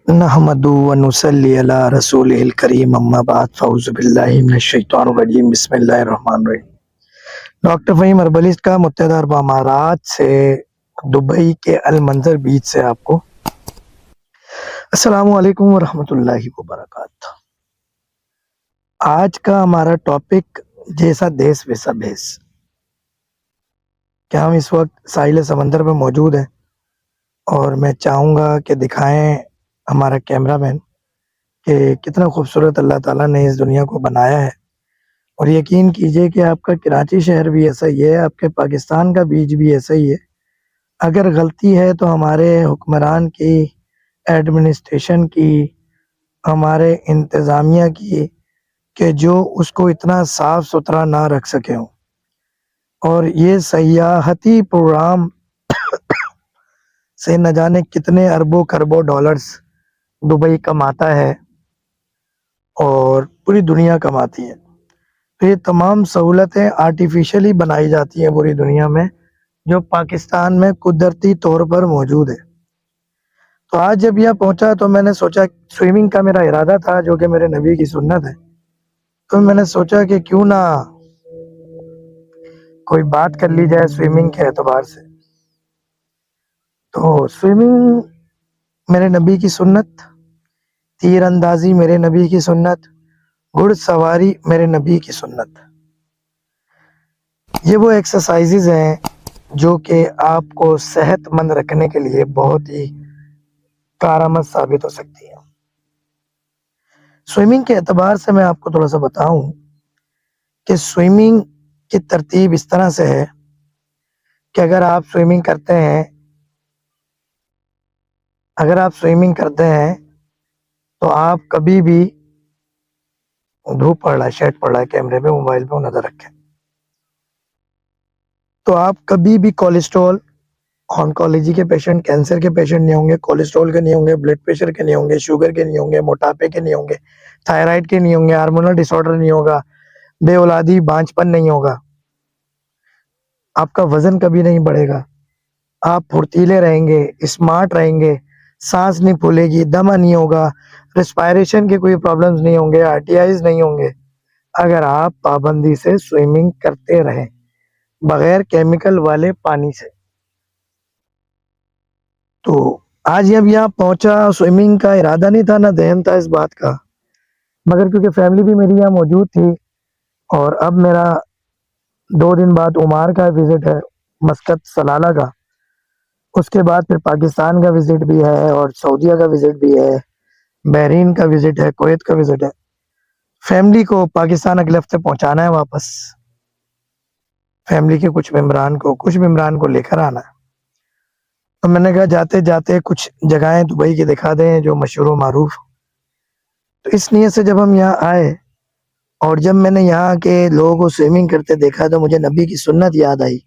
نحمدہ و نصلی علی رسولہ الکریم اما بعد فاعوذ باللہ من الشیطان الرجیم بسم اللہ الرحمن الرحیم۔ ڈاکٹر فہیم اربلسٹ کا متحدہ عرب امارات سے دبئی کے المنظر بیچ سے آپ کو السلام علیکم ورحمۃ اللہ وبرکاتہ۔ آج کا ہمارا ٹاپک جیسا دیس ویسا بھیس۔ کیا ہم اس وقت ساحل سمندر پہ موجود ہیں اور میں چاہوں گا کہ دکھائیں ہمارا کیمرہ مین کہ کتنا خوبصورت اللہ تعالیٰ نے اس دنیا کو بنایا ہے، اور یقین کیجئے کہ آپ کا کراچی شہر بھی ایسا ہی ہے، آپ کے پاکستان کا بیچ بھی ایسا ہی ہے۔ اگر غلطی ہے تو ہمارے حکمران کی، ایڈمنسٹریشن کی، ہمارے انتظامیہ کی، کہ جو اس کو اتنا صاف ستھرا نہ رکھ سکے ہوں۔ اور یہ سیاحتی پروگرام سے نہ جانے کتنے اربوں خربوں ڈالرز دبئی کماتا ہے اور پوری دنیا کماتی ہے۔ تو یہ تمام سہولتیں آرٹیفیشلی بنائی جاتی ہیں پوری دنیا میں، جو پاکستان میں قدرتی طور پر موجود ہے۔ تو آج جب یہاں پہنچا تو میں نے سوچا، سوئمنگ کا میرا ارادہ تھا جو کہ میرے نبی کی سنت ہے، تو میں نے سوچا کہ کیوں نہ کوئی بات کر لی جائے سوئمنگ کے اعتبار سے۔ تو سوئمنگ میرے نبی کی سنت، تیر اندازی میرے نبی کی سنت، گھڑ سواری میرے نبی کی سنت۔ یہ وہ ایکسرسائزز ہیں جو کہ آپ کو صحت مند رکھنے کے لیے بہت ہی کارآمد ثابت ہو سکتی ہیں۔ سوئمنگ کے اعتبار سے میں آپ کو تھوڑا سا بتاؤں کہ سوئمنگ کی ترتیب اس طرح سے ہے کہ اگر آپ سوئمنگ کرتے ہیں تو آپ کبھی بھی دھوپ پڑ رہا ہے، شیڈ پڑ رہا ہے کیمرے پہ، موبائل پہ نظر رکھیں، تو آپ کبھی بھی کولیسٹرول، آنکولوجی کے پیشنٹ، کینسر کے پیشنٹ نہیں ہوں گے، کولیسٹرول کے نہیں ہوں گے، بلڈ پریشر کے نہیں ہوں گے، شوگر کے نہیں ہوں گے، موٹاپے کے نہیں ہوں گے، تھائرائیڈ کے نہیں ہوں گے، ہارمونل ڈس آرڈر نہیں ہوگا، بے اولادی بانجپن نہیں ہوگا، آپ کا وزن کبھی نہیں بڑھے گا، آپ پھرتیلے رہیں گے، اسمارٹ رہیں گے، سانس نہیں پھولے گی، دمہ نہیں ہوگا، ریسپائریشن کے کوئی پرابلمز نہیں ہوں گے، آرٹیائز نہیں ہوں گے، اگر آپ پابندی سے سوئمنگ کرتے رہیں بغیر کیمیکل والے پانی سے۔ تو آج جب یہاں پہنچا، سوئمنگ کا ارادہ نہیں تھا، نہ ذہن تھا اس بات کا، مگر کیونکہ فیملی بھی میری یہاں موجود تھی، اور اب میرا 2 دن بعد عمان کا وزٹ ہے، مسقط سلالہ کا، اس کے بعد پھر پاکستان کا وزٹ بھی ہے، اور سعودیہ کا وزٹ بھی ہے، بحرین کا وزٹ ہے، کویت کا وزٹ ہے۔ فیملی کو پاکستان اگلے ہفتے پہنچانا ہے واپس، فیملی کے کچھ ممبران کو لے کر آنا ہے۔ تو میں نے کہا جاتے جاتے کچھ جگہیں دبئی کی دکھا دیں جو مشہور و معروف۔ تو اس نیت سے جب ہم یہاں آئے، اور جب میں نے یہاں کے لوگوں کو سوئمنگ کرتے دیکھا تو مجھے نبی کی سنت یاد آئی،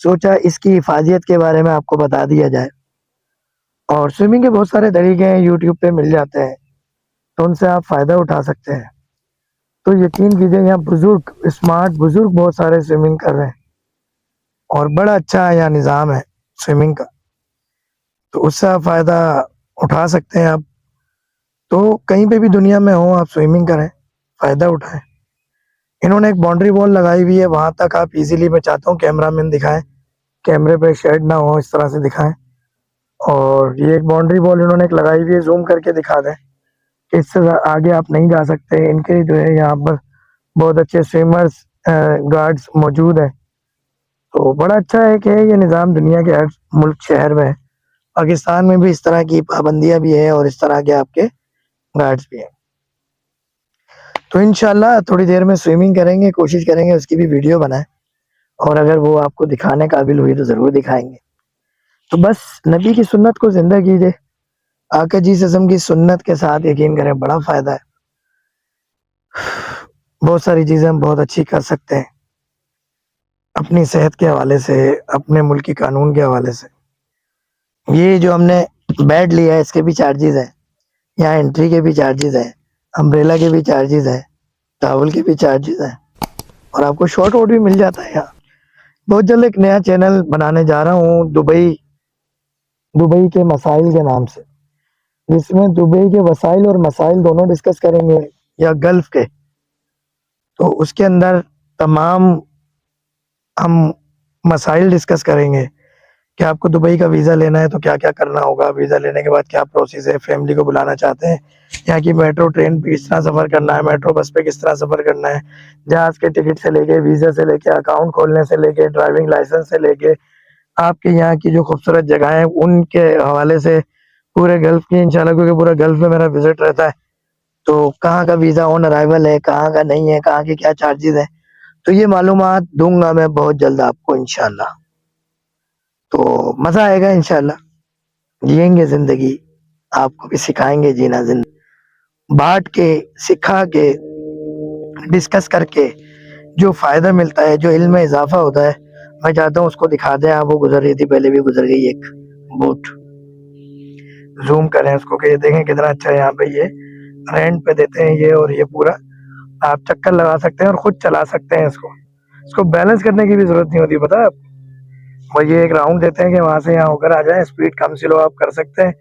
سوچا اس کی حفاظت کے بارے میں آپ کو بتا دیا جائے۔ اور سوئمنگ کے بہت سارے طریقے ہیں، یوٹیوب پہ مل جاتے ہیں، تو ان سے آپ فائدہ اٹھا سکتے ہیں۔ تو یقین کیجئے یہاں بزرگ، اسمارٹ بزرگ بہت سارے سوئمنگ کر رہے ہیں، اور بڑا اچھا یہاں نظام ہے سوئمنگ کا، تو اس سے آپ فائدہ اٹھا سکتے ہیں۔ آپ تو کہیں پہ بھی دنیا میں ہوں، آپ سوئمنگ کریں، فائدہ اٹھائیں۔ انہوں نے ایک باؤنڈری وال لگائی ہوئی ہے، وہاں تک آپ ایزیلی، میں چاہتا ہوں کیمرہ مین دکھائیں، کیمرے پہ شیڈ نہ ہو، اس طرح سے دکھائیں۔ اور یہ ایک باؤنڈری وال انہوں نے ایک لگائی ہوئی ہے، زوم کر کے دکھا دیں کہ اس سے آگے آپ نہیں جا سکتے۔ ان کے جو ہے یہاں پر بہت اچھے سوئمرز، گارڈز موجود ہیں۔ تو بڑا اچھا ہے کہ یہ نظام دنیا کے ہر ملک شہر میں ہے، پاکستان میں بھی اس طرح کی پابندیاں بھی ہیں، اور اس طرح کے آپ کے گارڈز بھی ہیں۔ تو انشاءاللہ تھوڑی دیر میں سوئمنگ کریں گے، کوشش کریں گے اس کی بھی ویڈیو بنائیں، اور اگر وہ آپ کو دکھانے قابل ہوئی تو ضرور دکھائیں گے۔ تو بس نبی کی سنت کو زندہ کیجئے، آقا جی سسم کی سنت کے ساتھ یقین کریں بڑا فائدہ ہے۔ بہت ساری چیزیں ہم بہت اچھی کر سکتے ہیں اپنی صحت کے حوالے سے، اپنے ملکی قانون کے حوالے سے۔ یہ جو ہم نے بیڈ لیا ہے اس کے بھی چارجز ہیں، یہاں انٹری کے بھی چارجز ہیں، امبریلا کے بھی چارجز ہیں، ٹاول کے بھی چارجز ہیں، اور آپ کو شارٹ آؤٹ بھی مل جاتا ہے یہاں۔ بہت جلد ایک نیا چینل بنانے جا رہا ہوں، دبئی کے مسائل کے نام سے۔ جس میں دبئی کے وسائل اور مسائل دونوں ڈسکس کریں گے یا گلف کے. تو اس کے اندر تمام ہم مسائل ڈسکس کریں گے کہ آپ کو دبئی کا ویزا لینا ہے تو کیا کیا کرنا ہوگا, ویزا لینے کے بعد کیا پروسیس ہے, فیملی کو بلانا چاہتے ہیں یہاں کی میٹرو ٹرین پہ کس طرح سفر کرنا ہے, میٹرو بس پہ کس طرح سفر کرنا ہے, جہاز کے ٹکٹ سے لے کے, ویزا سے لے کے, اکاؤنٹ کھولنے سے لے کے, ڈرائیونگ لائسنس سے لے کے, آپ کے یہاں کی جو خوبصورت جگہیں ہیں ان کے حوالے سے, پورے گلف کی انشاءاللہ, کیونکہ پورا گلف میں میرا وزٹ رہتا ہے, تو کہاں کا ویزا آن ارائیول ہے, کہاں کا نہیں ہے, کہاں کے کیا چارجز ہیں, تو یہ معلومات دوں گا میں بہت جلد آپ کو انشاءاللہ. تو مزہ آئے گا انشاءاللہ, جئیں گے زندگی, آپ کو بھی سکھائیں گے جینا زندگی, بانٹ کے, سکھا کے, ڈسکس کر کے جو فائدہ ملتا ہے, جو علم میں اضافہ ہوتا ہے, میں چاہتا ہوں اس کو دکھا دیں آپ. وہ گزر رہی تھی, پہلے بھی گزر گئی ایک بوٹ, زوم کریں اس کو کہ یہ دیکھیں کتنا اچھا ہے, یہاں پہ یہ رینٹ پہ دیتے ہیں یہ, اور یہ پورا آپ چکر لگا سکتے ہیں اور خود چلا سکتے ہیں اس کو بیلنس کرنے کی بھی ضرورت نہیں ہوتی, پتہ ہے آپ کو. وہ یہ ایک راؤنڈ دیتے ہیں کہ وہاں سے یہاں ہو کر آ جائیں, اسپیڈ کم سلو آپ کر سکتے ہیں.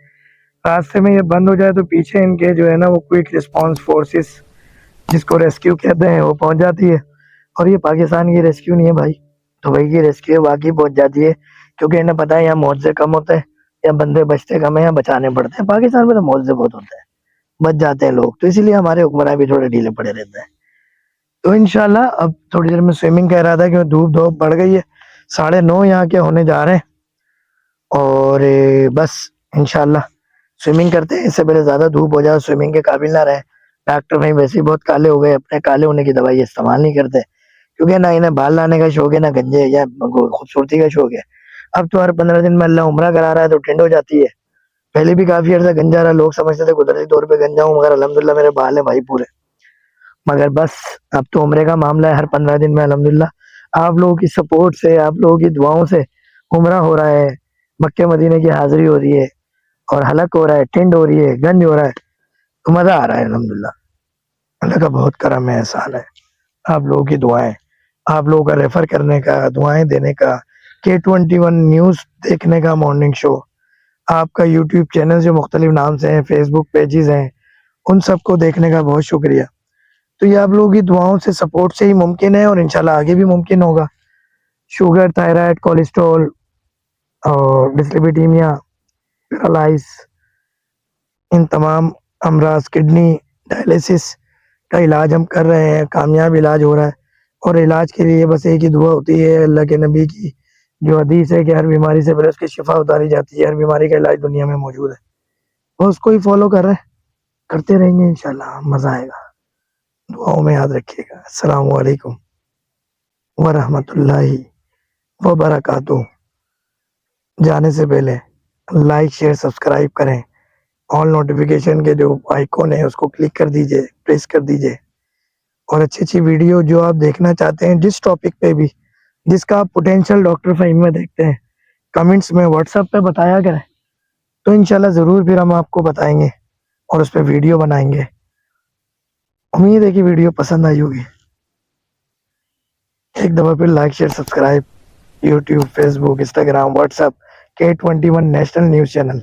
راستے میں یہ بند ہو جائے تو پیچھے ان کے جو ہے نا وہ کوئک رسپانس فورسز, جس کو ریسکیو کہتے ہیں, وہ پہنچ جاتی ہے. اور یہ پاکستان کی ریسکیو نہیں ہے بھائی, دبئی کی ریسکیو واقعی پہنچ جاتی ہے, کیونکہ انہیں پتا ہے یہاں معاوضے کم ہوتے ہیں, یا بندے بچتے کم ہیں, یا بچانے پڑتے ہیں. پاکستان میں تو معاوضے بہت ہوتے ہیں, بچ جاتے ہیں لوگ, تو اسی لیے ہمارے حکمراں بھی تھوڑے ڈھیلے پڑے رہتے ہیں. تو انشاءاللہ اب تھوڑی دیر میں سوئمنگ کہہ رہا تھا کہ دھوپ بڑھ گئی ہے, 9:30 یہاں کے ہونے جا رہے ہیں, اور بس انشاءاللہ سوئمنگ کرتے ہیں. اس سے پہلے زیادہ دھوپ ہو جائے, سوئمنگ کے قابل نہ رہے. ڈاکٹر بھائی ویسے ہی بہت کالے ہو گئے, اپنے کالے ہونے کی دوائی استعمال نہیں کرتے, کیونکہ نہ انہیں بال لانے کا شوق ہے, نہ گنجے یا خوبصورتی کا شوق ہے. اب تو ہر 15 دن میں اللہ عمرہ کرا رہا ہے تو ٹھنڈ ہو جاتی ہے. پہلے بھی کافی عرصہ گنجا رہا, لوگ سمجھتے تھے قدرتی طور پہ گنجا ہوں, مگر الحمدللہ میرے بال ہیں بھائی پورے. مگر بس اب تو عمرے کا معاملہ ہے, ہر 15 دن میں الحمدللہ آپ لوگوں کی سپورٹ سے, آپ لوگوں کی دعاؤں سے عمرہ ہو رہا ہے, مکہ مدینے کی حاضری ہو رہی ہے, اور حلق ہو رہا ہے, ٹنڈ ہو رہی ہے, گنج ہو رہا ہے, تو مزہ آ رہا ہے الحمدللہ. اللہ کا بہت کرم ہے, احسان ہے, آپ لوگوں کی دعائیں, آپ لوگوں کا ریفر کرنے کا, دعائیں دینے کا, K21 نیوز دیکھنے کا, مارننگ شو, آپ کا یوٹیوب چینل جو مختلف نام سے ہیں, فیس بک پیجز ہیں, ان سب کو دیکھنے کا بہت شکریہ. تو یہ آپ لوگوں کی دعاؤں سے, سپورٹ سے ہی ممکن ہے, اور انشاءاللہ آگے بھی ممکن ہوگا. شوگر, تھائرائڈ, کولیسٹرول, اور ڈسلیپیڈیمیا, پیرالائز, ان تمام امراض, کڈنی ڈائلیسس کا علاج ہم کر رہے ہیں, کامیاب علاج ہو رہا ہے. اور علاج کے لیے بس ایک ہی دعا ہوتی ہے, اللہ کے نبی کی جو حدیث ہے کہ ہر بیماری سے پہلے اس کی شفا اتاری جاتی ہے, ہر بیماری کا علاج دنیا میں موجود ہے, وہ اس کو ہی فالو کر رہے ہیں, کرتے رہیں گے انشاءاللہ, مزہ آئے گا. دعاؤں میں یاد رکھیے گا. السلام علیکم ورحمۃ اللہ وبرکاتہ. جانے سے پہلے لائک, شیئر, سبسکرائب کریں. آل نوٹیفیکیشن کے جو آئیکن ہے اس کو کلک کر دیجئے, پریس کر دیجئے, اور اچھی اچھی ویڈیو جو آپ دیکھنا چاہتے ہیں, جس ٹاپک پہ بھی, جس کا آپ پوٹینشیل ڈاکٹر فہیم میں دیکھتے ہیں, کمنٹس میں واٹس ایپ پہ بتایا کریں, تو انشاءاللہ ضرور پھر ہم آپ کو بتائیں گے اور اس پہ ویڈیو بنائیں گے. امید ہے کہ ویڈیو پسند آئی ہوگی. ایک دفعہ پھر like, share, subscribe, YouTube, Facebook, Instagram, WhatsApp, K21 national news channel.